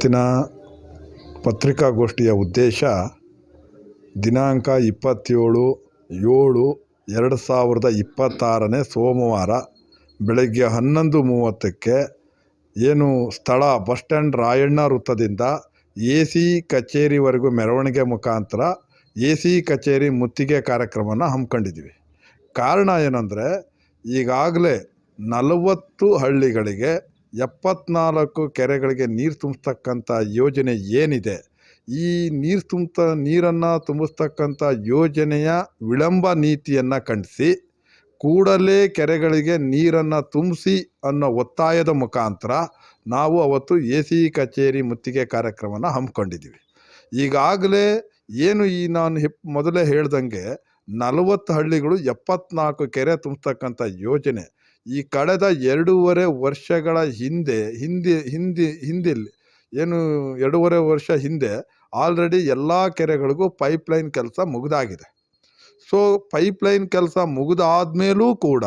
ಇವತ್ತಿನ ಪತ್ರಿಕಾಗೋಷ್ಠಿಯ ಉದ್ದೇಶ ದಿನಾಂಕ 27/7/2026 ಸೋಮವಾರ ಬೆಳಗ್ಗೆ 11:30ಕ್ಕೆ ಏನು ಸ್ಥಳ ಬಸ್ ಸ್ಟ್ಯಾಂಡ್ ರಾಯಣ್ಣ ವೃತ್ತದಿಂದ AC ಕಚೇರಿವರೆಗೂ ಮೆರವಣಿಗೆ ಮುಖಾಂತರ AC ಕಚೇರಿ ಮುತ್ತಿಗೆ ಕಾರ್ಯಕ್ರಮನ ಹಮ್ಮಿಕೊಂಡಿದ್ದೀವಿ. ಕಾರಣ ಏನಂದರೆ, ಈಗಾಗಲೇ 40 ಹಳ್ಳಿಗಳಿಗೆ 74 ಕೆರೆಗಳಿಗೆ ನೀರು ತುಂಬಿಸ್ತಕ್ಕಂಥ ಯೋಜನೆ ಏನಿದೆ, ಈ ನೀರನ್ನು ತುಂಬಿಸ್ತಕ್ಕಂಥ ಯೋಜನೆಯ ವಿಳಂಬ ನೀತಿಯನ್ನು ಖಂಡಿಸಿ ಕೂಡಲೇ ಕೆರೆಗಳಿಗೆ ನೀರನ್ನು ತುಂಬಿಸಿ ಅನ್ನೋ ಒತ್ತಾಯದ ಮುಖಾಂತರ ನಾವು ಅವತ್ತು AC ಕಚೇರಿ ಮುತ್ತಿಗೆ ಕಾರ್ಯಕ್ರಮನ ಹಮ್ಮಿಕೊಂಡಿದ್ದೀವಿ. ಈಗಾಗಲೇ ಏನು ನಾನು ಮೊದಲೇ ಹೇಳ್ದಂಗೆ 40 ಹಳ್ಳಿಗಳು 74 ಕೆರೆ ತುಂಬಿಸ್ತಕ್ಕಂಥ ಯೋಜನೆ ಈ ಕಳೆದ 2.5 ವರ್ಷಗಳ ಹಿಂದೆ ಏನು 2.5 ವರ್ಷ ಹಿಂದೆ ಆಲ್ರೆಡಿ ಎಲ್ಲ ಕೆರೆಗಳಿಗೂ ಪೈಪ್ಲೈನ್ ಕೆಲಸ ಮುಗಿದಾಗಿದೆ. ಸೊ ಪೈಪ್ಲೈನ್ ಕೆಲಸ ಮುಗಿದಾದ್ಮೇಲೂ ಕೂಡ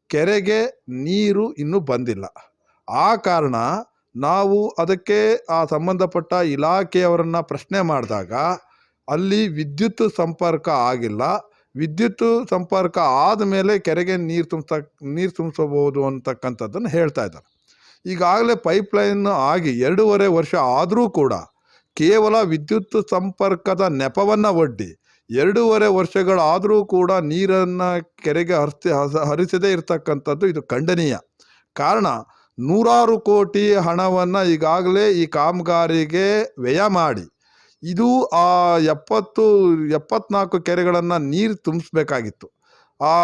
ಕೆರೆಗೆ ನೀರು ಇನ್ನೂ ಬಂದಿಲ್ಲ. ಆ ಕಾರಣ ನಾವು ಅದಕ್ಕೆ ಆ ಸಂಬಂಧಪಟ್ಟ ಇಲಾಖೆಯವರನ್ನು ಪ್ರಶ್ನೆ ಮಾಡಿದಾಗ ಅಲ್ಲಿ ವಿದ್ಯುತ್ ಸಂಪರ್ಕ ಆಗಿಲ್ಲ, ವಿದ್ಯುತ್ ಸಂಪರ್ಕ ಆದಮೇಲೆ ಕೆರೆಗೆ ನೀರು ತುಂಬಿಸಬಹುದು ಅಂತಕ್ಕಂಥದ್ದನ್ನು ಹೇಳ್ತಾ ಇದ್ದಾರೆ. ಈಗಾಗಲೇ ಪೈಪ್ಲೈನ್ ಆಗಿ 2.5 ವರ್ಷ ಆದರೂ ಕೂಡ ಕೇವಲ ವಿದ್ಯುತ್ ಸಂಪರ್ಕದ ನೆಪವನ್ನು ಒಡ್ಡಿ 2.5 ವರ್ಷಗಳಾದರೂ ಕೂಡ ನೀರನ್ನು ಕೆರೆಗೆ ಹರಿಸದೇ ಇರತಕ್ಕಂಥದ್ದು ಇದು ಖಂಡನೀಯ. ಕಾರಣ, 100 ಕೋಟಿ ಹಣವನ್ನು ಈಗಾಗಲೇ ಈ ಕಾಮಗಾರಿಗೆ ವ್ಯಯ ಮಾಡಿ ಇದು ಆ 74 ಕೆರೆಗಳನ್ನು ನೀರು ತುಂಬಿಸ್ಬೇಕಾಗಿತ್ತು. ಆ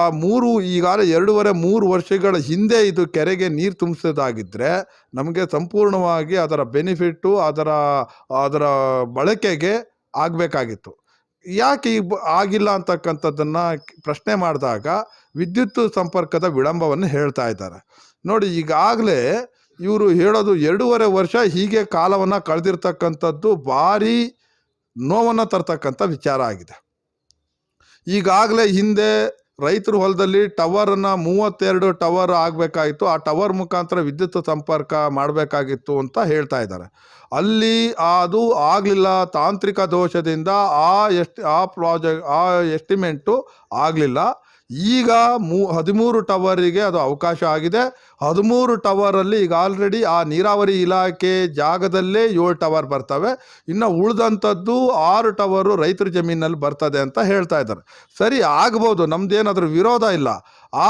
ಈಗಾಗಲೇ 2.5-3 ವರ್ಷಗಳ ಹಿಂದೆ ಇದು ಕೆರೆಗೆ ನೀರು ತುಂಬಿಸೋದಾಗಿದ್ದರೆ ನಮಗೆ ಸಂಪೂರ್ಣವಾಗಿ ಅದರ ಬೆನಿಫಿಟ್ಟು ಅದರ ಬಳಕೆಗೆ ಆಗಬೇಕಾಗಿತ್ತು. ಯಾಕೆ ಆಗಿಲ್ಲ ಅಂತಕ್ಕಂಥದ್ದನ್ನು ಪ್ರಶ್ನೆ ಮಾಡಿದಾಗ ವಿದ್ಯುತ್ ಸಂಪರ್ಕದ ವಿಳಂಬವನ್ನು ಹೇಳ್ತಾ ಇದ್ದಾರೆ. ನೋಡಿ, ಈಗಾಗಲೇ ಇವರು ಹೇಳೋದು 2.5 ವರ್ಷ ಹೀಗೆ ಕಾಲವನ್ನು ಕಳೆದಿರ್ತಕ್ಕಂಥದ್ದು ಭಾರಿ ನೋವನ್ನು ತರ್ತಕ್ಕಂಥ ವಿಚಾರ ಆಗಿದೆ. ಈಗಾಗಲೇ ಹಿಂದೆ ರೈತರ ಹೊಲದಲ್ಲಿ ಟವರನ್ನು 32 ಟವರ್ ಆಗಬೇಕಾಗಿತ್ತು, ಆ ಟವರ್ ಮುಖಾಂತರ ವಿದ್ಯುತ್ ಸಂಪರ್ಕ ಮಾಡಬೇಕಾಗಿತ್ತು ಅಂತ ಹೇಳ್ತಾ ಇದ್ದಾರೆ. ಅಲ್ಲಿ ಅದು ಆಗಲಿಲ್ಲ, ತಾಂತ್ರಿಕ ದೋಷದಿಂದ ಆ ಎಸ್ಟಿಮೇಟು ಆಗಲಿಲ್ಲ. ಈಗ 13 ಟವರಿಗೆ ಅದು ಅವಕಾಶ ಆಗಿದೆ. 13 ಟವರಲ್ಲಿ ಈಗ ಆಲ್ರೆಡಿ ಆ ನೀರಾವರಿ ಇಲಾಖೆ ಜಾಗದಲ್ಲೇ 7 ಟವರ್ ಬರ್ತವೆ. ಇನ್ನು ಉಳಿದಂಥದ್ದು 6 ಟವರು ರೈತರ ಜಮೀನಲ್ಲಿ ಬರ್ತದೆ ಅಂತ ಹೇಳ್ತಾ ಇದ್ದಾರೆ. ಸರಿ, ಆಗ್ಬೋದು, ನಮ್ದೇನಾದ್ರೂ ವಿರೋಧ ಇಲ್ಲ.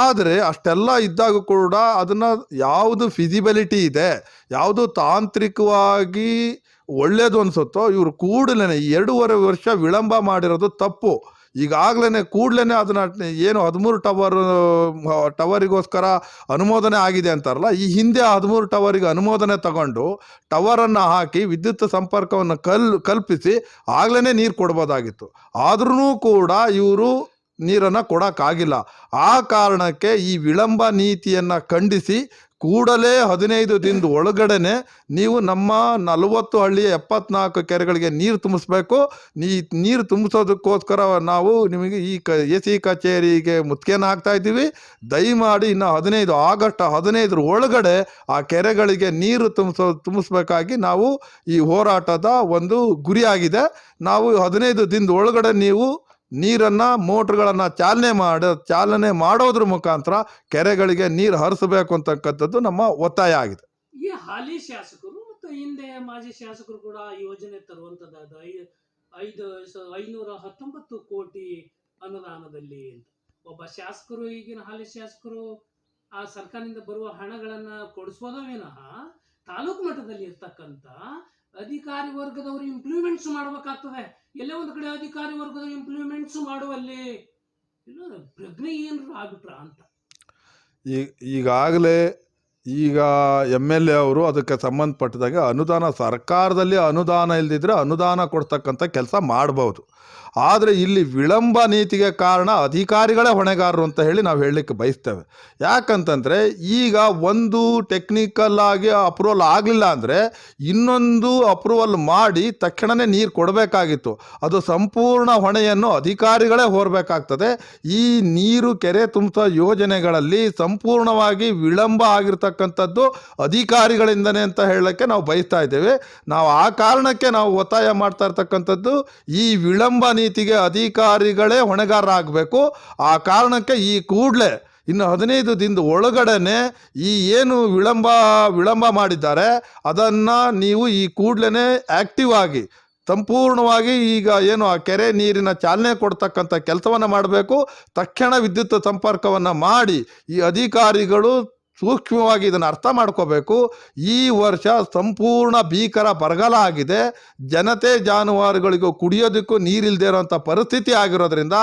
ಆದರೆ ಅಷ್ಟೆಲ್ಲ ಇದ್ದಾಗ ಕೂಡ ಅದನ್ನು ಯಾವುದು ಫಿಸಿಬಿಲಿಟಿ ಇದೆ, ಯಾವುದು ತಾಂತ್ರಿಕವಾಗಿ ಒಳ್ಳೆಯದು ಅನಿಸುತ್ತೋ ಇವರು ಕೂಡಲೇ 2.5 ವರ್ಷ ವಿಳಂಬ ಮಾಡಿರೋದು ತಪ್ಪು. ಈಗಾಗಲೇ ಕೂಡಲೇ ಅದನ್ನು ಏನು 13 ಟವರಿಗೋಸ್ಕರ ಅನುಮೋದನೆ ಆಗಿದೆ ಅಂತಾರಲ್ಲ, ಈ ಹಿಂದೆ 13 ಟವರಿಗೆ ಅನುಮೋದನೆ ತಗೊಂಡು ಟವರನ್ನು ಹಾಕಿ ವಿದ್ಯುತ್ ಸಂಪರ್ಕವನ್ನು ಕಲ್ಪಿಸಿ ಆಗಲೇ ನೀರು ಕೊಡ್ಬೋದಾಗಿತ್ತು. ಆದ್ರೂ ಕೂಡ ಇವರು ನೀರನ್ನು ಕೊಡೋಕ್ಕಾಗಿಲ್ಲ. ಆ ಕಾರಣಕ್ಕೆ ಈ ವಿಳಂಬ ನೀತಿಯನ್ನು ಖಂಡಿಸಿ ಕೂಡಲೇ 15 ದಿನದ ಒಳಗಡೆ ನೀವು ನಮ್ಮ 40 ಹಳ್ಳಿಯ 74 ಕೆರೆಗಳಿಗೆ ನೀರು ತುಂಬಿಸ್ಬೇಕು. ನೀರು ತುಂಬಿಸೋದಕ್ಕೋಸ್ಕರ ನಾವು ನಿಮಗೆ ಈ AC ಕಚೇರಿಗೆ ಮುತ್ತಿಗೆನ ಹಾಕ್ತಾ ಇದ್ದೀವಿ. ದಯಮಾಡಿ ಇನ್ನು ಆಗಸ್ಟ್ 15 ಒಳಗಡೆ ಆ ಕೆರೆಗಳಿಗೆ ನೀರು ತುಂಬಿಸ್ಬೇಕಾಗಿ ನಾವು ಈ ಹೋರಾಟದ ಒಂದು ಗುರಿಯಾಗಿದೆ. ನಾವು 15 ದಿನದ ಒಳಗಡೆ ನೀವು ನೀರನ್ನು ಮೋಟ್ರ್ಗಳನ್ನು ಚಾಲನೆ ಮಾಡೋದ್ರ ಮುಖಾಂತರ ಕೆರೆಗಳಿಗೆ ನೀರು ಹರಿಸಬೇಕು ಅಂತಕ್ಕಂಥದ್ದು ನಮ್ಮ ಒತ್ತಾಯ ಆಗಿದೆ. ಈ ಹಾಲಿ ಶಾಸಕರು ಮತ್ತು ಹಿಂದೆ ಮಾಜಿ ಶಾಸಕರು ಕೂಡ ಯೋಜನೆ ತರುವಂತದ್ದಾದ 519 ಕೋಟಿ ಅನುದಾನದಲ್ಲಿ ಅಂತ ಒಬ್ಬ ಶಾಸಕರು, ಈಗಿನ ಹಾಲಿ ಶಾಸಕರು ಆ ಸರ್ಕಾರದಿಂದ ಬರುವ ಹಣಗಳನ್ನ ಕೊಡಿಸೋದೇ ವಿನಃ ತಾಲೂಕು ಮಟ್ಟದಲ್ಲಿ ಇರ್ತಕ್ಕಂಥ ಅಧಿಕಾರಿ ವರ್ಗದವರು ಇಂಪ್ಲಿಮೆಂಟ್ಸ್ ಮಾಡಬೇಕಾಗ್ತದೆ. ಎಲ್ಲೇ ಒಂದು ಕಡೆ ಅಧಿಕಾರಿ ವರ್ಗದವರು ಇಂಪ್ಲಿಮೆಂಟ್ಸ್ ಮಾಡುವಲ್ಲಿ ಪ್ರಜ್ಞೆ ಏನಾದ್ರು ಆಗ್ಬಿಟ್ರ ಅಂತ. ಈಗಾಗಲೇ MLA ಅವರು ಅದಕ್ಕೆ ಸಂಬಂಧಪಟ್ಟದಾಗೆ ಸರ್ಕಾರದಲ್ಲಿ ಅನುದಾನ ಇಲ್ದಿದ್ರೆ ಅನುದಾನ ಕೊಡ್ತಕ್ಕಂಥ ಕೆಲಸ ಮಾಡ್ಬೋದು. ಆದರೆ ಇಲ್ಲಿ ವಿಳಂಬ ನೀತಿಗೆ ಕಾರಣ ಅಧಿಕಾರಿಗಳೇ ಹೊಣೆಗಾರರು ಅಂತ ಹೇಳಿ ನಾವು ಹೇಳಲಿಕ್ಕೆ ಬಯಸ್ತೇವೆ. ಯಾಕಂತಂದರೆ ಈಗ ಒಂದು ಟೆಕ್ನಿಕಲ್ ಆಗಿ ಅಪ್ರೂವಲ್ ಆಗಲಿಲ್ಲ ಅಂದರೆ ಇನ್ನೊಂದು ಅಪ್ರೂವಲ್ ಮಾಡಿ ತಕ್ಷಣವೇ ನೀರು ಕೊಡಬೇಕಾಗಿತ್ತು. ಅದು ಸಂಪೂರ್ಣ ಹೊಣೆಯನ್ನು ಅಧಿಕಾರಿಗಳೇ ಹೊರಬೇಕಾಗ್ತದೆ. ಈ ನೀರು ಕೆರೆ ತುಂಬಿಸೋ ಯೋಜನೆಗಳಲ್ಲಿ ಸಂಪೂರ್ಣವಾಗಿ ವಿಳಂಬ ಆಗಿರ್ತಕ್ಕಂಥ ಆಗಿರ್ತಕ್ಕಂಥದ್ದು ಅಧಿಕಾರಿಗಳಿಂದನೇ ಅಂತ ಹೇಳೋಕ್ಕೆ ನಾವು ಬಯಸ್ತಾ ಇದ್ದೇವೆ. ನಾವು ಆ ಕಾರಣಕ್ಕೆ ನಾವು ಒತ್ತಾಯ ಮಾಡ್ತಾ ಇರ್ತಕ್ಕಂಥದ್ದು, ಈ ವಿಳಂಬ ನೀತಿಗೆ ಅಧಿಕಾರಿಗಳೇ ಹೊಣೆಗಾರರಾಗಬೇಕು. ಆ ಕಾರಣಕ್ಕೆ ಈ ಕೂಡಲೇ ಇನ್ನು 15 ದಿನದ ಒಳಗಡೆನೆ ಈ ಏನು ವಿಳಂಬ ಮಾಡಿದ್ದಾರೆ ಅದನ್ನು ನೀವು ಈ ಕೂಡಲೇ ಆ್ಯಕ್ಟಿವ್ ಆಗಿ ಸಂಪೂರ್ಣವಾಗಿ ಈಗ ಏನು ಆ ಕೆರೆ ನೀರಿನ ಚಾಲನೆ ಕೊಡ್ತಕ್ಕಂಥ ಕೆಲಸವನ್ನು ಮಾಡಬೇಕು. ತಕ್ಷಣ ವಿದ್ಯುತ್ ಸಂಪರ್ಕವನ್ನು ಮಾಡಿ ಈ ಅಧಿಕಾರಿಗಳು ಸೂಕ್ಷ್ಮವಾಗಿ ಇದನ್ನು ಅರ್ಥ ಮಾಡ್ಕೋಬೇಕು. ಈ ವರ್ಷ ಸಂಪೂರ್ಣ ಭೀಕರ ಬರಗಾಲ ಆಗಿದೆ. ಜನತೆ ಜಾನುವಾರುಗಳಿಗೂ ಕುಡಿಯೋದಕ್ಕೂ ನೀರಿಲ್ಲದೆ ಇರೋಂಥ ಪರಿಸ್ಥಿತಿ ಆಗಿರೋದ್ರಿಂದ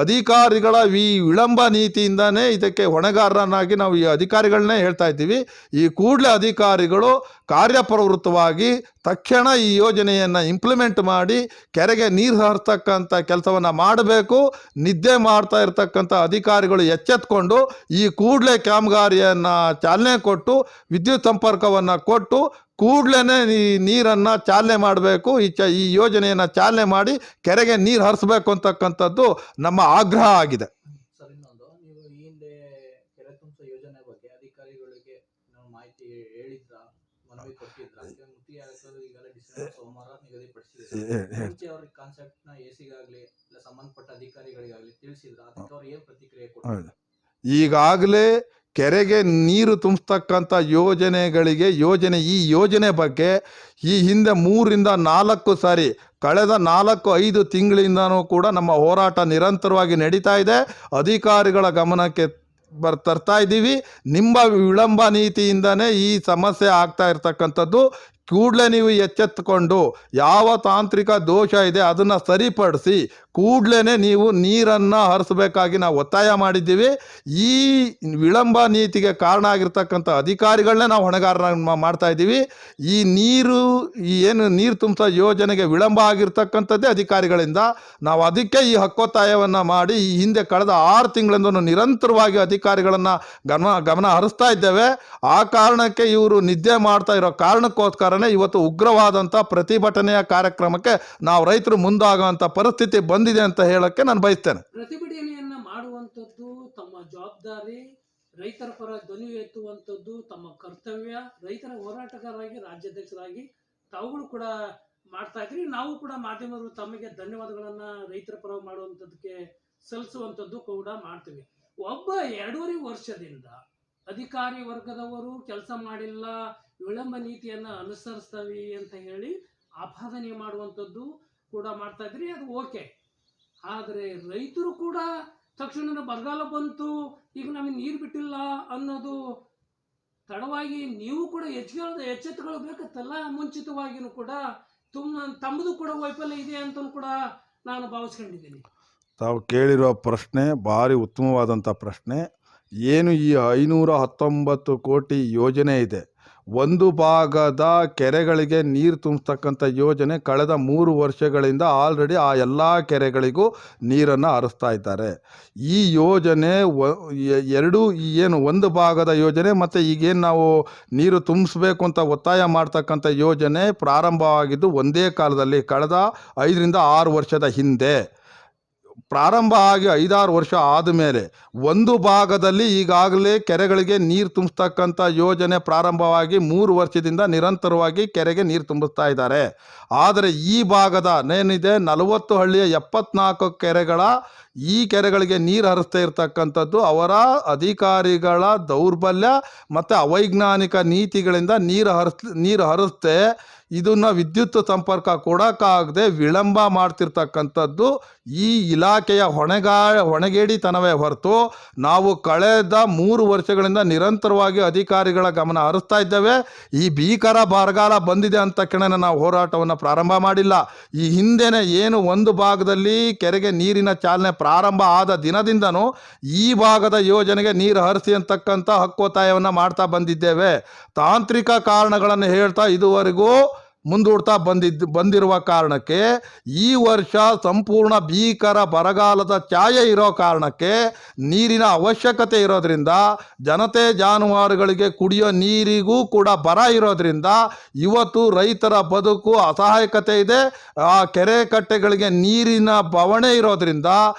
ಅಧಿಕಾರಿಗಳ ಈ ವಿಳಂಬ ನೀತಿಯಿಂದನೇ ಇದಕ್ಕೆ ಹೊಣೆಗಾರನಾಗಿ ನಾವು ಈ ಅಧಿಕಾರಿಗಳನ್ನೇ ಹೇಳ್ತಾ ಇದ್ದೀವಿ. ಈ ಕೂಡಲೇ ಅಧಿಕಾರಿಗಳು ಕಾರ್ಯಪ್ರವೃತ್ತವಾಗಿ ತಕ್ಷಣ ಈ ಯೋಜನೆಯನ್ನು ಇಂಪ್ಲಿಮೆಂಟ್ ಮಾಡಿ ಕೆರೆಗೆ ನೀರು ಹರಿಸ್ತಕ್ಕಂಥ ಕೆಲಸವನ್ನು ಮಾಡಬೇಕು. ನಿದ್ದೆ ಮಾಡ್ತಾ ಇರ್ತಕ್ಕಂಥ ಅಧಿಕಾರಿಗಳು ಎಚ್ಚೆತ್ಕೊಂಡು ಈ ಕೂಡಲೇ ಕಾಮಗಾರಿಯನ್ನು ಚಾಲನೆ ಕೊಟ್ಟು ವಿದ್ಯುತ್ ಸಂಪರ್ಕವನ್ನು ಕೊಟ್ಟು ಕೂಡಲೇ ಈ ನೀರನ್ನು ಚಾಲನೆ ಮಾಡಬೇಕು. ಈ ಯೋಜನೆಯನ್ನು ಚಾಲನೆ ಮಾಡಿ ಕೆರೆಗೆ ನೀರು ಹರಿಸ್ಬೇಕು ಅಂತಕ್ಕಂಥದ್ದು ನಮ್ಮ ಆಗ್ರಹ ಆಗಿದೆ. ಸರ್, ಇನ್ನೊಂದು, ನೀವು ಈ ಹಿಂದೆ ಕೆರೆ ತುಂಬಿಸೋ ಯೋಜನೆ ಬಗ್ಗೆ ಅಧಿಕಾರಿಗಳಿಗೆ ನಾವು ಮಾಹಿತಿ ಹೇಳಿದ್ರ, ಮನವಿ ಕೊಟ್ಟಿದ್ರ? ಮುತ್ತಿ ಈಗಾಗಲೇ ಡಿಸೆಂಬರ್ ಸೋಮವಾರ ನಿಗದಿಪಡಿಸಿದ್ರೆ ಮುಂಚೆ ಅವ್ರಿಗೆ ಕಾನ್ಸೆಪ್ಟ್ ನ ಎಸಿಗಾಗ್ಲಿ ಇಲ್ಲ ಸಂಬಂಧಪಟ್ಟ ಅಧಿಕಾರಿಗಳಿಗಾಗ್ಲಿ ತಿಳಿಸಿದ್ರ? ಅದಕ್ಕೆ ಅವ್ರು ಏನ್ ಪ್ರತಿಕ್ರಿಯೆ ಕೊಡ್ತಾರೆ? ಈಗಾಗಲೇ ಕೆರೆಗೆ ನೀರು ತುಂಬಿಸ್ತಕ್ಕಂಥ ಈ ಯೋಜನೆ ಬಗ್ಗೆ ಈ ಹಿಂದೆ 3ರಿಂದ 4 ಸಾರಿ ಕಳೆದ 4-5 ತಿಂಗಳಿಂದನೂ ಕೂಡ ನಮ್ಮ ಹೋರಾಟ ನಿರಂತರವಾಗಿ ನಡೀತಾ ಇದೆ. ಅಧಿಕಾರಿಗಳ ಗಮನಕ್ಕೆ ತರ್ತಾ ಇದ್ದೀವಿ. ನಿಮ್ಮ ವಿಳಂಬ ನೀತಿಯಿಂದನೇ ಈ ಸಮಸ್ಯೆ ಆಗ್ತಾ ಇರ್ತಕ್ಕಂಥದ್ದು. ಕೂಡಲೇ ನೀವು ಎಚ್ಚೆತ್ತುಕೊಂಡು ಯಾವ ತಾಂತ್ರಿಕ ದೋಷ ಇದೆ ಅದನ್ನು ಸರಿಪಡಿಸಿ ಕೂಡಲೇ ನೀವು ನೀರನ್ನು ಹರಿಸಬೇಕಾಗಿ ನಾವು ಒತ್ತಾಯ ಮಾಡಿದ್ದೀವಿ. ಈ ವಿಳಂಬ ನೀತಿಗೆ ಕಾರಣ ಆಗಿರ್ತಕ್ಕಂಥ ಅಧಿಕಾರಿಗಳನ್ನೇ ನಾವು ಹೊಣೆಗಾರರನ್ನ ಮಾಡ್ತಾ ಇದ್ದೀವಿ. ಈ ಏನು ನೀರು ತುಂಬಿಸೋ ಯೋಜನೆಗೆ ವಿಳಂಬ ಆಗಿರ್ತಕ್ಕಂಥದ್ದೇ ಅಧಿಕಾರಿಗಳಿಂದ. ನಾವು ಅದಕ್ಕೆ ಈ ಹಕ್ಕೊತ್ತಾಯವನ್ನು ಮಾಡಿ ಈ ಹಿಂದೆ ಕಳೆದ 6 ತಿಂಗಳಿಂದ ನಿರಂತರವಾಗಿ ಅಧಿಕಾರಿಗಳನ್ನು ಗಮನ ಹರಿಸ್ತಾ ಇದ್ದೇವೆ. ಆ ಕಾರಣಕ್ಕೆ ಇವರು ನಿದ್ದೆ ಮಾಡ್ತಾ ಇರೋ ಕಾರಣಕ್ಕೋಸ್ಕರನೇ ಇವತ್ತು ಉಗ್ರವಾದಂಥ ಪ್ರತಿಭಟನೆಯ ಕಾರ್ಯಕ್ರಮಕ್ಕೆ ನಾವು ರೈತರು ಮುಂದಾಗುವಂಥ ಪರಿಸ್ಥಿತಿ ಬಂದಿದೆ ಅಂತ ಹೇಳಕ್ಕೆ ನಾನು ಬಯಸ್ತೇನೆ. ಪ್ರತಿಭಟನೆಯನ್ನ ಮಾಡುವಂಥದ್ದು ತಮ್ಮ ಜವಾಬ್ದಾರಿ, ರೈತರ ಪರ ಧ್ವನಿ ಎತ್ತುವಂಥದ್ದು ತಮ್ಮ ಕರ್ತವ್ಯ. ರೈತರ ಹೋರಾಟಗಾರರಾಗಿ, ರಾಜ್ಯಾಧ್ಯಕ್ಷರಾಗಿ ತಾವುಗಳು ಕೂಡ ಮಾಡ್ತಾ ಇದ್ರಿ. ನಾವು ಕೂಡ ಮಾಧ್ಯಮರು ತಮಗೆ ಧನ್ಯವಾದಗಳನ್ನ ರೈತರ ಪರ ಮಾಡುವಂಥದ್ದಕ್ಕೆ ಸಲ್ಲಿಸುವಂಥದ್ದು ಕೂಡ ಮಾಡ್ತೀವಿ. ಒಬ್ಬ 2.5 ವರ್ಷದಿಂದ ಅಧಿಕಾರಿ ವರ್ಗದವರು ಕೆಲಸ ಮಾಡಿಲ್ಲ, ವಿಳಂಬ ನೀತಿಯನ್ನ ಅನುಸರಿಸ್ತವಿ ಅಂತ ಹೇಳಿ ಆಪಾದನೆ ಮಾಡುವಂಥದ್ದು ಕೂಡ ಮಾಡ್ತಾ ಇದ್ರಿ. ಅದು ಓಕೆ. ಆದರೆ ರೈತರು ಕೂಡ ತಕ್ಷಣ ಬರಗಾಲ ಬಂತು, ಈಗ ನಮಗೆ ನೀರು ಬಿಟ್ಟಿಲ್ಲ ಅನ್ನೋದು ತಡವಾಗಿ ನೀವು ಕೂಡ ಎಚ್ಚೆತ್ತುಕೊಳ್ಬೇಕತ್ತಲ್ಲ. ಮುಂಚಿತವಾಗಿನೂ ಕೂಡ ತಮ್ಮದು ಕೂಡ ವೈಫಲ್ಯ ಇದೆ ಅಂತ ಕೂಡ ನಾನು ಭಾವಿಸ್ಕೊಂಡಿದ್ದೀನಿ. ತಾವು ಕೇಳಿರೋ ಪ್ರಶ್ನೆ ಭಾರಿ ಉತ್ತಮವಾದಂಥ ಪ್ರಶ್ನೆ. ಏನು ಈ 519 ಕೋಟಿ ಯೋಜನೆ ಇದೆ, ಒಂದು ಭಾಗದ ಕೆರೆಗಳಿಗೆ ನೀರು ತುಂಬಿಸ್ತಕ್ಕಂಥ ಯೋಜನೆ ಕಳೆದ 3 ವರ್ಷಗಳಿಂದ ಆಲ್ರೆಡಿ ಆ ಎಲ್ಲ ಕೆರೆಗಳಿಗೂ ನೀರನ್ನು ಹರಿಸ್ತಾ ಇದ್ದಾರೆ. ಈ ಯೋಜನೆ ಒಂದು ಭಾಗದ ಯೋಜನೆ ಮತ್ತು ಈಗೇನು ನಾವು ನೀರು ತುಂಬಿಸ್ಬೇಕು ಅಂತ ಒತ್ತಾಯ ಮಾಡ್ತಕ್ಕಂಥ ಯೋಜನೆ ಪ್ರಾರಂಭವಾಗಿದ್ದು ಒಂದೇ ಕಾಲದಲ್ಲಿ ಕಳೆದ 5ರಿಂದ 6 ವರ್ಷದ ಹಿಂದೆ. ಪ್ರಾರಂಭ ಆಗಿ 5-6 ವರ್ಷ ಆದಮೇಲೆ ಒಂದು ಭಾಗದಲ್ಲಿ ಈಗಾಗಲೇ ಕೆರೆಗಳಿಗೆ ನೀರು ತುಂಬಿಸ್ತಕ್ಕಂಥ ಯೋಜನೆ ಪ್ರಾರಂಭವಾಗಿ 3 ವರ್ಷದಿಂದ ನಿರಂತರವಾಗಿ ಕೆರೆಗೆ ನೀರು ತುಂಬಿಸ್ತಾ ಇದ್ದಾರೆ. ಆದರೆ ಈ ಭಾಗದ ಏನಿದೆ 40 ಹಳ್ಳಿಯ 74 ಈ ಕೆರೆಗಳಿಗೆ ನೀರು ಹರಿಸ್ತಾ ಇರ್ತಕ್ಕಂಥದ್ದು ಅವರ ಅಧಿಕಾರಿಗಳ ದೌರ್ಬಲ್ಯ ಮತ್ತು ಅವೈಜ್ಞಾನಿಕ ನೀತಿಗಳಿಂದ ನೀರು ಹರಿಸ್ತೆ ಇದನ್ನು ವಿದ್ಯುತ್ ಸಂಪರ್ಕ ಕೊಡೋಕ್ಕಾಗದೆ ವಿಳಂಬ ಮಾಡ್ತಿರ್ತಕ್ಕಂಥದ್ದು ಈ ಇಲಾಖೆಯ ಹೊಣೆಗೇಡಿತನವೇ ಹೊರತು ನಾವು ಕಳೆದ 3 ವರ್ಷಗಳಿಂದ ನಿರಂತರವಾಗಿ ಅಧಿಕಾರಿಗಳ ಗಮನ ಹರಿಸ್ತಾ ಇದ್ದೇವೆ. ಈ ಭೀಕರ ಬರಗಾಲ ಬಂದಿದೆ ಅಂತ ತಕ್ಷಣ ನಾವು ಹೋರಾಟವನ್ನು ಪ್ರಾರಂಭ ಮಾಡಿಲ್ಲ. ಈ ಹಿಂದೆನೇ ಏನು ಒಂದು ಭಾಗದಲ್ಲಿ ಕೆರೆಗೆ ನೀರಿನ ಚಾಲನೆ ಪ್ರಾರಂಭ ಆದ ದಿನದಿಂದನೂ ಈ ಭಾಗದ ಯೋಜನೆಗೆ ನೀರು ಹರಿಸಿ ಅಂತಕ್ಕಂಥ ಹಕ್ಕೊತ್ತಾಯವನ್ನು ಮಾಡ್ತಾ ಬಂದಿದ್ದೇವೆ. ತಾಂತ್ರಿಕ ಕಾರಣಗಳನ್ನು ಹೇಳ್ತಾ ಇದುವರೆಗೂ ಮುಂದೂಡ್ತಾ ಬಂದಿರುವ ಕಾರಣಕ್ಕೆ ಈ ವರ್ಷ ಸಂಪೂರ್ಣ ಭೀಕರ ಬರಗಾಲದ ಛಾಯೆ ಇರೋ ಕಾರಣಕ್ಕೆ ನೀರಿನ ಅವಶ್ಯಕತೆ ಇರೋದ್ರಿಂದ ಜನತೆ ಜಾನುವಾರುಗಳಿಗೆ ಕುಡಿಯೋ ನೀರಿಗೂ ಕೂಡ ಬರ ಇರೋದ್ರಿಂದ ಇವತ್ತು ರೈತರ ಬದುಕು ಅಸಹಾಯಕತೆ ಇದೆ. ಆ ಕೆರೆ ಕಟ್ಟೆಗಳಿಗೆ ನೀರಿನ ಬವಣೆ ಇರೋದ್ರಿಂದ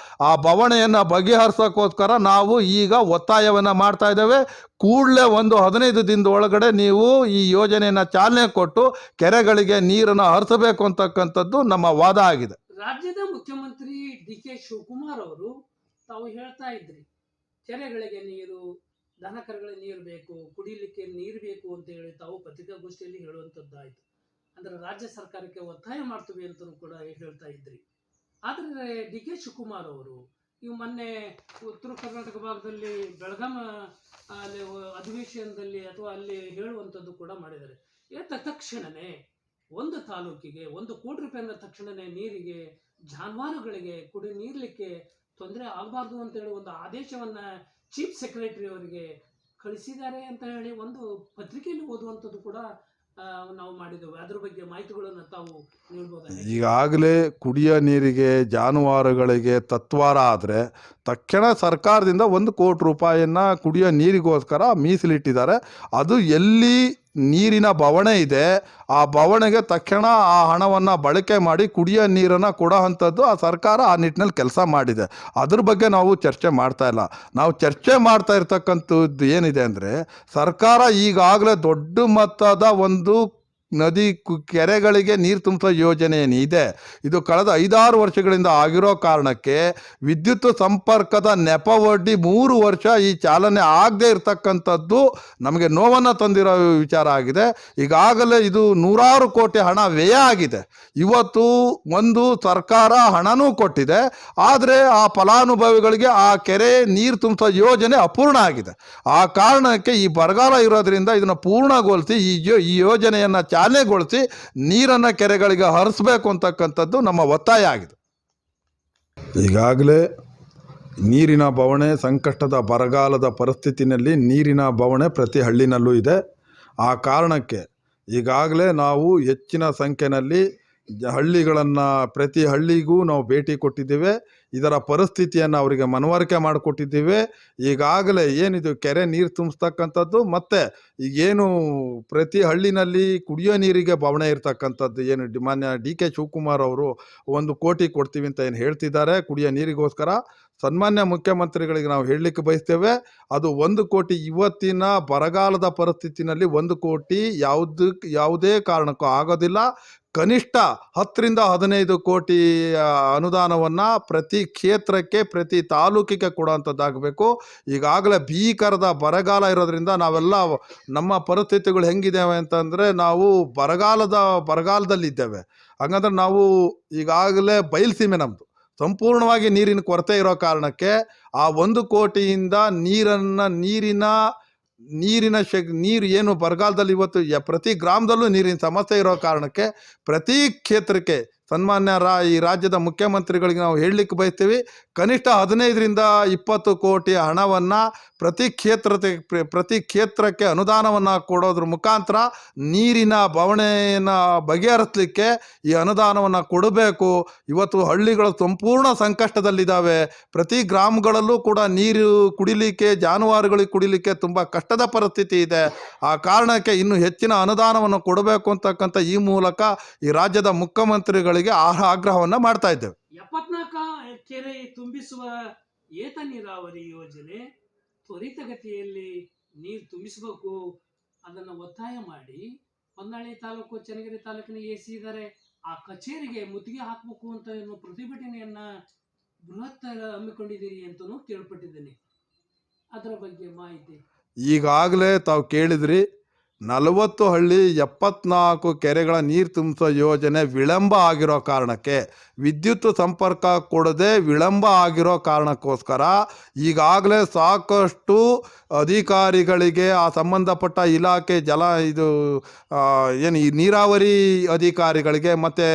ಆ ಬವಣೆಯನ್ನು ಬಗೆಹರಿಸೋಕ್ಕೋಸ್ಕರ ನಾವು ಈಗ ಒತ್ತಾಯವನ್ನು ಮಾಡ್ತಾ ಇದ್ದೇವೆ. ಕೂಡಲೇ ಒಂದು 15 ದಿನದ ಒಳಗಡೆ ನೀವು ಈ ಯೋಜನೆಯನ್ನು ಚಾಲನೆ ಕೊಟ್ಟು ಕೆರೆಗಳಿಗೆ ನೀರನ್ನು ಹರಿಸಬೇಕು ಅಂತಕ್ಕಂಥದ್ದು ನಮ್ಮ ವಾದ ಆಗಿದೆ. ರಾಜ್ಯದ ಮುಖ್ಯಮಂತ್ರಿ ಡಿ.ಕೆ. ಶಿವಕುಮಾರ್ ಅವರು ತಾವು ಹೇಳ್ತಾ ಇದ್ರಿ, ಕೆರೆಗಳಿಗೆ ನೀರು, ದನಕರುಗಳಿಗೆ ನೀರು ಬೇಕು, ಕುಡಿಲಿಕ್ಕೆ ನೀರು ಬೇಕು ಅಂತ ಹೇಳಿ ತಾವು ಪತ್ರಿಕಾಗೋಷ್ಠಿಯಲ್ಲಿ ಹೇಳುವಂಥದ್ದಾಯ್ತು. ಅಂದ್ರೆ ರಾಜ್ಯ ಸರ್ಕಾರಕ್ಕೆ ಒತ್ತಾಯ ಮಾಡ್ತೀವಿ ಅಂತಲೂ ಕೂಡ ಹೇಳ್ತಾ ಇದ್ರಿ. ಆದರೆ ಡಿ.ಕೆ. ಶಿವಕುಮಾರ್ ಅವರು ಇವು ಮೊನ್ನೆ ಉತ್ತರ ಕರ್ನಾಟಕ ಭಾಗದಲ್ಲಿ ಬೆಳಗಾಂ ಅಲ್ಲಿ ಅಧಿವೇಶನದಲ್ಲಿ ಅಥವಾ ಅಲ್ಲಿ ಹೇಳುವಂಥದ್ದು ಕೂಡ ಮಾಡಿದ್ದಾರೆ. ತಕ್ಷಣನೇ ಒಂದು ತಾಲೂಕಿಗೆ 1 ಕೋಟಿ ರೂಪಾಯಿನ ತಕ್ಷಣನೇ ನೀರಿಗೆ, ಜಾನುವಾರುಗಳಿಗೆ ಕುಡಿ ನೀರ್ಲಿಕ್ಕೆ ತೊಂದರೆ ಆಗಬಾರ್ದು ಅಂತ ಹೇಳಿ ಒಂದು ಆದೇಶವನ್ನ ಚೀಫ್ ಸೆಕ್ರೆಟರಿ ಅವರಿಗೆ ಕಳಿಸಿದ್ದಾರೆ ಅಂತ ಹೇಳಿ ಒಂದು ಪತ್ರಿಕೆಯಲ್ಲಿ ಓದುವಂಥದ್ದು ಕೂಡ ನಾವು ಮಾಡಿದ್ದೇವೆ. ಅದ್ರ ಬಗ್ಗೆ ಮಾಹಿತಿಗಳನ್ನು ತಾವು ನೀಡಬಹುದಾಗಿದೆ. ಈಗಾಗಲೇ ಕುಡಿಯೋ ನೀರಿಗೆ, ಜಾನುವಾರುಗಳಿಗೆ ತತ್ವಾರ ಆದರೆ ತಕ್ಷಣ ಸರ್ಕಾರದಿಂದ 1 ಕೋಟಿ ರೂಪಾಯಿಯನ್ನು ಕುಡಿಯೋ ನೀರಿಗೋಸ್ಕರ ಮೀಸಲಿಟ್ಟಿದ್ದಾರೆ. ಅದು ಎಲ್ಲಿ ನೀರಿನ ಬವಣೆ ಇದೆ ಆ ಬವಣೆಗೆ ತಕ್ಷಣ ಆ ಹಣವನ್ನು ಬಳಕೆ ಮಾಡಿ ಕುಡಿಯೋ ನೀರನ್ನು ಕೊಡೋ ಅಂಥದ್ದು ಆ ಸರ್ಕಾರ ಆ ನಿಟ್ಟಿನಲ್ಲಿ ಕೆಲಸ ಮಾಡಿದೆ. ಅದ್ರ ಬಗ್ಗೆ ನಾವು ಚರ್ಚೆ ಮಾಡ್ತಾ ಇಲ್ಲ. ನಾವು ಚರ್ಚೆ ಮಾಡ್ತಾ ಇರ್ತಕ್ಕಂಥದ್ದು ಏನಿದೆ ಅಂದರೆ, ಸರ್ಕಾರ ಈಗಾಗಲೇ ದೊಡ್ಡ ಮೊತ್ತದ ಒಂದು ನದಿ ಕೆರೆಗಳಿಗೆ ನೀರು ತುಂಬಿಸೋ ಯೋಜನೆ ಏನಿದೆ, ಇದು ಕಳೆದ 5-6 ವರ್ಷಗಳಿಂದ ಆಗಿರೋ ಕಾರಣಕ್ಕೆ ವಿದ್ಯುತ್ ಸಂಪರ್ಕದ ನೆಪ ಒಡ್ಡಿ 3 ವರ್ಷ ಈ ಚಾಲನೆ ಆಗದೆ ಇರತಕ್ಕಂಥದ್ದು ನಮಗೆ ನೋವನ್ನು ತಂದಿರೋ ವಿಚಾರ ಆಗಿದೆ. ಈಗಾಗಲೇ ಇದು ನೂರಾರು ಕೋಟಿ ಹಣ ವ್ಯಯ ಆಗಿದೆ. ಇವತ್ತು ಒಂದು ಸರ್ಕಾರ ಹಣನೂ ಕೊಟ್ಟಿದೆ, ಆದರೆ ಆ ಫಲಾನುಭವಿಗಳಿಗೆ ಆ ಕೆರೆ ನೀರು ತುಂಬಿಸೋ ಯೋಜನೆ ಅಪೂರ್ಣ ಆಗಿದೆ. ಆ ಕಾರಣಕ್ಕೆ ಈ ಬರಗಾಲ ಇರೋದ್ರಿಂದ ಇದನ್ನು ಪೂರ್ಣಗೊಳಿಸಿ ಈ ಯೋಜನೆಯನ್ನು ಚಾಲನೆಗೊಳಿಸಿ ನೀರನ್ನು ಕೆರೆಗಳಿಗೆ ಹರಿಸಬೇಕು ಅಂತಕ್ಕಂಥದ್ದು ನಮ್ಮ ಒತ್ತಾಯ ಆಗಿದೆ. ಈಗಾಗಲೇ ನೀರಿನ ಬವಣೆ, ಸಂಕಷ್ಟದ ಬರಗಾಲದ ಪರಿಸ್ಥಿತಿನಲ್ಲಿ ನೀರಿನ ಬವಣೆ ಪ್ರತಿ ಹಳ್ಳಿನಲ್ಲೂ ಇದೆ. ಆ ಕಾರಣಕ್ಕೆ ಈಗಾಗಲೇ ನಾವು ಹೆಚ್ಚಿನ ಸಂಖ್ಯೆಯಲ್ಲಿ ಹಳ್ಳಿಗಳನ್ನು, ಪ್ರತಿ ಹಳ್ಳಿಗೂ ನಾವು ಭೇಟಿ ಕೊಟ್ಟಿದ್ದೇವೆ. ಇದರ ಪರಿಸ್ಥಿತಿಯನ್ನು ಅವರಿಗೆ ಮನವರಿಕೆ ಮಾಡಿಕೊಟ್ಟಿದ್ದೇವೆ. ಈಗಾಗಲೇ ಏನಿದು ಕೆರೆ ನೀರು ತುಂಬಿಸ್ತಕ್ಕಂಥದ್ದು ಮತ್ತು ಈಗೇನು ಪ್ರತಿ ಹಳ್ಳಿನಲ್ಲಿ ಕುಡಿಯೋ ನೀರಿಗೆ ಬವಣೆ ಇರ್ತಕ್ಕಂಥದ್ದು ಏನು ಮಾನ್ಯ ಡಿ.ಕೆ. ಶಿವಕುಮಾರ್ ಅವರು 1 ಕೋಟಿ ಕೊಡ್ತೀವಿ ಅಂತ ಏನು ಹೇಳ್ತಿದ್ದಾರೆ ಕುಡಿಯೋ ನೀರಿಗೋಸ್ಕರ, ಸನ್ಮಾನ್ಯ ಮುಖ್ಯಮಂತ್ರಿಗಳಿಗೆ ನಾವು ಹೇಳಲಿಕ್ಕೆ ಬಯಸ್ತೇವೆ, ಅದು 1 ಕೋಟಿ ಇವತ್ತಿನ ಬರಗಾಲದ ಪರಿಸ್ಥಿತಿನಲ್ಲಿ 1 ಕೋಟಿ ಯಾವುದೇ ಕಾರಣಕ್ಕೂ ಆಗೋದಿಲ್ಲ. ಕನಿಷ್ಠ 10ರಿಂದ 15 ಕೋಟಿ ಅನುದಾನವನ್ನು ಪ್ರತಿ ಕ್ಷೇತ್ರಕ್ಕೆ, ಪ್ರತಿ ತಾಲೂಕಿಗೆ ಕೊಡುವಂಥದ್ದಾಗಬೇಕು. ಈಗಾಗಲೇ ಭೀಕರದ ಬರಗಾಲ ಇರೋದ್ರಿಂದ ನಾವೆಲ್ಲ ನಮ್ಮ ಪರಿಸ್ಥಿತಿಗಳು ಹೆಂಗಿದ್ದೇವೆ ಅಂತಂದರೆ, ನಾವು ಬರಗಾಲದಲ್ಲಿದ್ದೇವೆ. ಹಾಗಂದ್ರೆ ನಾವು ಈಗಾಗಲೇ ಬಯಲುಸೀಮೆ ನಮ್ಮದು, ಸಂಪೂರ್ಣವಾಗಿ ನೀರಿನ ಕೊರತೆ ಇರೋ ಕಾರಣಕ್ಕೆ ಆ 1 ಕೋಟಿಯಿಂದ ನೀರು ಏನು ಬರಗಾಲದಲ್ಲಿ ಇವತ್ತು ಪ್ರತಿ ಗ್ರಾಮದಲ್ಲೂ ನೀರಿನ ಸಮಸ್ಯೆ ಇರೋ ಕಾರಣಕ್ಕೆ ಪ್ರತಿ ಕ್ಷೇತ್ರಕ್ಕೆ ಸನ್ಮಾನ್ಯ ಈ ರಾಜ್ಯದ ಮುಖ್ಯಮಂತ್ರಿಗಳಿಗೆ ನಾವು ಹೇಳಲಿಕ್ಕೆ ಬಯಸ್ತೀವಿ, ಕನಿಷ್ಠ 15ರಿಂದ 20 ಕೋಟಿ ಹಣವನ್ನು ಪ್ರತಿ ಕ್ಷೇತ್ರಕ್ಕೆ ಅನುದಾನವನ್ನು ಕೊಡೋದ್ರ ಮುಖಾಂತರ ನೀರಿನ ಬವಣೆಯನ್ನು ಬಗೆಹರಿಸಲಿಕ್ಕೆ ಈ ಅನುದಾನವನ್ನು ಕೊಡಬೇಕು. ಇವತ್ತು ಹಳ್ಳಿಗಳು ಸಂಪೂರ್ಣ ಸಂಕಷ್ಟದಲ್ಲಿದ್ದಾವೆ. ಪ್ರತಿ ಗ್ರಾಮಗಳಲ್ಲೂ ಕೂಡ ನೀರು ಕುಡಿಲಿಕ್ಕೆ, ಜಾನುವಾರುಗಳಿಗೆ ಕುಡಿಲಿಕ್ಕೆ ತುಂಬ ಕಷ್ಟದ ಪರಿಸ್ಥಿತಿ ಇದೆ. ಆ ಕಾರಣಕ್ಕೆ ಇನ್ನೂ ಹೆಚ್ಚಿನ ಅನುದಾನವನ್ನು ಕೊಡಬೇಕು ಅಂತಕ್ಕಂಥ ಈ ಮೂಲಕ ಈ ರಾಜ್ಯದ ಮುಖ್ಯಮಂತ್ರಿಗಳಿಗೆ ಆಗ್ರಹವನ್ನು ಮಾಡ್ತಾ ಇದ್ದೇವೆ. 74 ಕೆರೆ ತುಂಬಿಸುವ ಏತ ನೀರಾವರಿ ಯೋಜನೆ ತ್ವರಿತಗತಿಯಲ್ಲಿ ನೀರು ತುಂಬಿಸಬೇಕು, ಅದನ್ನು ಒತ್ತಾಯ ಮಾಡಿ ಹೊನ್ನಾಳಿ ತಾಲೂಕು, ಚನ್ನಗಿರಿ ತಾಲೂಕಿನ ಎಸಿ ಇದ್ದಾರೆ, ಆ ಕಚೇರಿಗೆ ಮುತ್ತಿಗೆ ಹಾಕಬೇಕು ಅಂತ ಏನೋ ಪ್ರತಿಭಟನೆಯನ್ನ ಬೃಹತ್ ಹಮ್ಮಿಕೊಂಡಿದ್ದೀರಿ ಅಂತಲೂ ಕೇಳ್ಪಟ್ಟಿದ್ದೇನೆ. ಅದರ ಬಗ್ಗೆ ಮಾಹಿತಿ. ಈಗಾಗಲೇ ತಾವು ಕೇಳಿದ್ರಿ, 40 ಹಳ್ಳಿ 74 ಕೆರೆಗಳ ನೀರು ತುಂಬಿಸೋ ಯೋಜನೆ ವಿಳಂಬ ಆಗಿರೋ ಕಾರಣಕ್ಕೆ, ವಿದ್ಯುತ್ ಸಂಪರ್ಕ ಕೊಡದೆ ವಿಳಂಬ ಆಗಿರೋ ಕಾರಣಕ್ಕೋಸ್ಕರ ಈಗಾಗಲೇ ಸಾಕಷ್ಟು ಅಧಿಕಾರಿಗಳಿಗೆ, ಆ ಸಂಬಂಧಪಟ್ಟ ಇಲಾಖೆ ಈ ನೀರಾವರಿ ಅಧಿಕಾರಿಗಳಿಗೆ ಮತ್ತು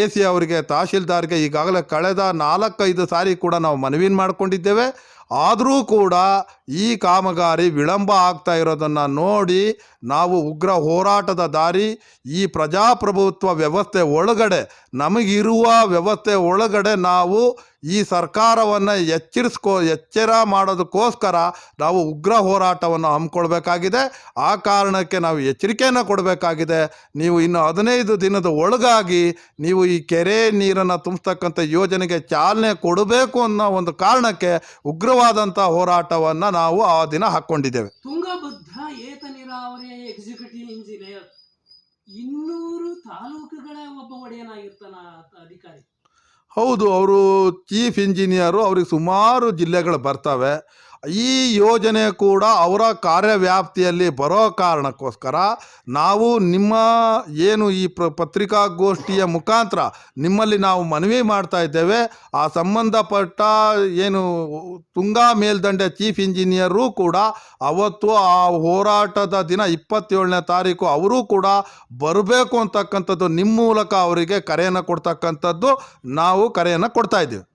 ಎಸಿ ಅವರಿಗೆ, ತಹಶೀಲ್ದಾರ್ಗೆ ಈಗಾಗಲೇ ಕಳೆದ 4-5 ಸಾರಿ ಕೂಡ ನಾವು ಮನವಿನ ಮಾಡಿಕೊಂಡಿದ್ದೇವೆ. ಆದರೂ ಕೂಡ ಈ ಕಾಮಗಾರಿ ವಿಳಂಬ ಆಗ್ತಾ ಇರೋದನ್ನು ನೋಡಿ ನಾವು ಉಗ್ರ ಹೋರಾಟದ ದಾರಿ, ಈ ಪ್ರಜಾಪ್ರಭುತ್ವ ವ್ಯವಸ್ಥೆ ಒಳಗಡೆ, ನಮಗಿರುವ ವ್ಯವಸ್ಥೆ ಒಳಗಡೆ ನಾವು ಈ ಸರ್ಕಾರವನ್ನು ಎಚ್ಚರ ಮಾಡೋದಕ್ಕೋಸ್ಕರ ನಾವು ಉಗ್ರ ಹೋರಾಟವನ್ನು ಹಮ್ಮಿಕೊಳ್ಬೇಕಾಗಿದೆ. ಆ ಕಾರಣಕ್ಕೆ ನಾವು ಎಚ್ಚರಿಕೆಯನ್ನು ಕೊಡಬೇಕಾಗಿದೆ. ನೀವು ಇನ್ನು 15 ದಿನದ ಒಳಗಾಗಿ ನೀವು ಈ ಕೆರೆ ನೀರನ್ನು ತುಂಬಿಸ್ತಕ್ಕಂಥ ಯೋಜನೆಗೆ ಚಾಲನೆ ಕೊಡಬೇಕು ಅನ್ನೋ ಒಂದು ಕಾರಣಕ್ಕೆ ಉಗ್ರವಾದಂಥ ಹೋರಾಟವನ್ನು ನಾವು ಆ ದಿನ ಹಾಕ್ಕೊಂಡಿದ್ದೇವೆ. ತುಂಗಭದ್ರಾ ಏತ ನೀರಾವರಿ ಎಕ್ಸಿಕ್ಯೂಟಿವ್ ಇಂಜಿನಿಯರ್ 200 ತಾಲೂಕುಗಳ ಒಬ್ಬ ಒಡೆಯನಾಗಿರ್ತಾನ ಅಧಿಕಾರಿ. ಹೌದು, ಅವರು ಚೀಫ್ ಇಂಜಿನಿಯರು, ಅವ್ರಿಗೆ ಸುಮಾರು ಜಿಲ್ಲೆಗಳು ಬರ್ತವೆ. ಈ ಯೋಜನೆ ಕೂಡ ಅವರ ಕಾರ್ಯವ್ಯಾಪ್ತಿಯಲ್ಲಿ ಬರೋ ಕಾರಣಕ್ಕೋಸ್ಕರ ನಾವು ನಿಮ್ಮ ಏನು ಈ ಪತ್ರಿಕಾಗೋಷ್ಠಿಯ ಮುಖಾಂತರ ನಿಮ್ಮಲ್ಲಿ ನಾವು ಮನವಿ ಮಾಡ್ತಾ ಇದ್ದೇವೆ. ಆ ಸಂಬಂಧಪಟ್ಟ ಏನು ತುಂಗಾ ಮೇಲ್ದಂಡೆ ಚೀಫ್ ಇಂಜಿನಿಯರು ಕೂಡ ಅವತ್ತು ಆ ಹೋರಾಟದ ದಿನ 27ನೇ ತಾರೀಕು ಅವರೂ ಕೂಡ ಬರಬೇಕು ಅಂತಕ್ಕಂಥದ್ದು ನಿಮ್ಮ ಮೂಲಕ ಅವರಿಗೆ ಕರೆಯನ್ನು ಕೊಡ್ತಕ್ಕಂಥದ್ದು ನಾವು ಕರೆಯನ್ನು ಕೊಡ್ತಾ ಇದ್ದೀವಿ.